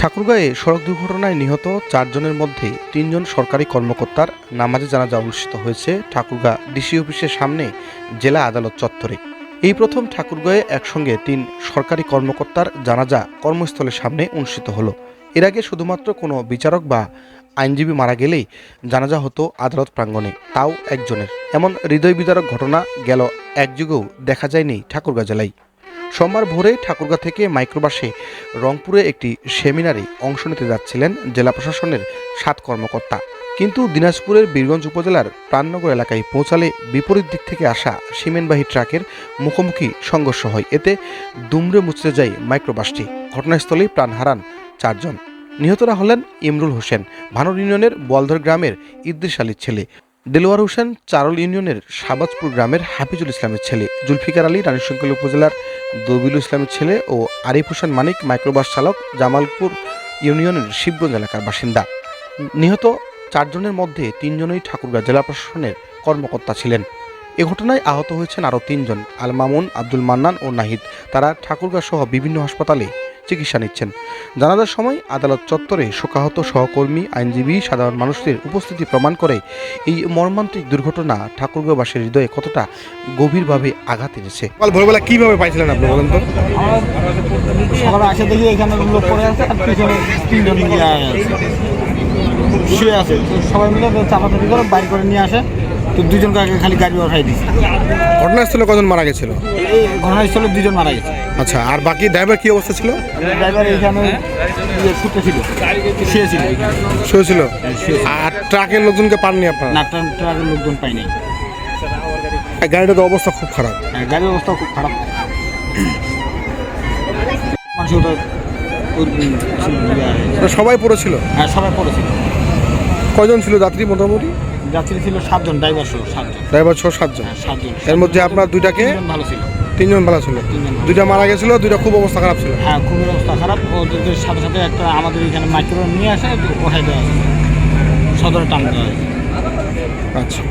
ঠাকুরগাঁয়ে সড়ক দুর্ঘটনায় নিহত 4 জনের মধ্যে 3 জন সরকারি কর্মকর্তার নামাজে জানাজা অনুষ্ঠিত হয়েছে ঠাকুরগাঁ ডিসি অফিসের সামনে জেলা আদালত চত্বরে। এই প্রথম ঠাকুরগাঁয়ে একসঙ্গে 3 সরকারি কর্মকর্তার জানাজা কর্মস্থলের সামনে অনুষ্ঠিত হলো। এর আগে শুধুমাত্র কোনো বিচারক বা আইনজীবী মারা গেলেই জানাজা হতো আদালত প্রাঙ্গণে, তাও একজনের। এমন হৃদয় বিদারক ঘটনা গেল এক যুগেও দেখা যায়নি ঠাকুরগাঁ জেলায়। সোমবার ভোরে ঠাকুরগাঁ থেকে মাইক্রোবাসে রংপুরে একটি সেমিনারে অংশ নিতে যাচ্ছিলেন জেলা প্রশাসনের 7 কর্মকর্তা, কিন্তু দিনাজপুরের বীরগঞ্জ উপজেলার প্রাণনগর এলাকায় পৌঁছালে বিপরীত দিক থেকে আসা সিমেন্টবাহী ট্রাকের মুখোমুখি সংঘর্ষ হয়। এতে দুমড়ে মুচড়ে যায় মাইক্রোবাসটি। ঘটনাস্থলেই প্রাণ হারান 4 জন। নিহতরা হলেন ইমরুল হোসেন, ভানুর ইউনিয়নের বলধর গ্রামের ইদ্রিস আলীর ছেলে; দেলোয়ার হোসেন, চারল ইউনিয়নের শাহবাজপুর গ্রামের হাফিজুল ইসলামের ছেলে; জুলফিকার আলী, রানীশঙ্কল উপজেলার দবিল ইসলামের ছেলে ও আরিফ হোসেন মানিক, মাইক্রোবাস চালক, জামালপুর ইউনিয়নের শিবগঞ্জ এলাকার বাসিন্দা। নিহত 4 জনের মধ্যে 3 জনই ঠাকুরগাঁ জেলা প্রশাসনের কর্মকর্তা ছিলেন। এ ঘটনায় আহত হয়েছেন আরও 3 জন, আল মামুন, আব্দুল মান্নান ও নাহিদ। তারা ঠাকুরগাঁ সহ বিভিন্ন হাসপাতালে চিকিৎসা নিচ্ছেন। জানাজার সময় আদালত চত্বরে শোকাহত সহকর্মী, আইনজীবী, সাধারণ মানুষদের উপস্থিতি প্রমাণ করে এই মর্মান্তিক দুর্ঘটনা ঠাকুরগাঁওবাসীর হৃদয়ে কতটা গভীরভাবে আঘাত এনেছে। ভোরবেলা কিভাবে পাইছিলেন আপনি বলেন তো? সকালে আসে দেখি এখানে লোক পড়ে আছে আর পিছনে 3 জন শুয়ে আছে। সবাই মিলে চাপাচাপি করে বাইর করে নিয়ে আসে, তো 2 জনকে আগে খালি গাড়ি উঠাই দিয়েছে। ঘটনাস্থলে কজন মারা গেছিল? এই ঘটনাস্থলে 2 জন মারা গেছে। আচ্ছা, আর বাকি ড্রাইভার কি অবস্থা ছিল? ড্রাইভার এখানে শুতেছিল, শুয়েছিল। আর ট্রাকের লোকজনকে পাননি আপনারা? না, ট্রাকের লোকজন পাই নাই। গাড়িটার তো অবস্থা খুব খারাপ। গাড়ির অবস্থা খুব খারাপ। সবাই পড়েছিল? হ্যাঁ, সবাই পড়েছিল। কয়জন ছিল যাত্রী? মোটামুটি যাত্রী ছিল 7 জন, ড্রাইভার সহ 7 জন। ড্রাইভার সহ 7 জন। 7 জন। এর মধ্যে আপনার 2টাকে 3 জন ভালো ছিল। 3 জন ভালো ছিল, 2টা মারা গেছিল, 2টা খুব অবস্থা খারাপ ছিল। হ্যাঁ, খুবই অবস্থা খারাপ। ওদেরকে সাথে সাথে একটা আমাদের এখানে মাইক্রো নিয়ে আসে, ওঠাই দেওয়া হয়েছে, সদরে টান দেওয়া হয়েছে। আচ্ছা।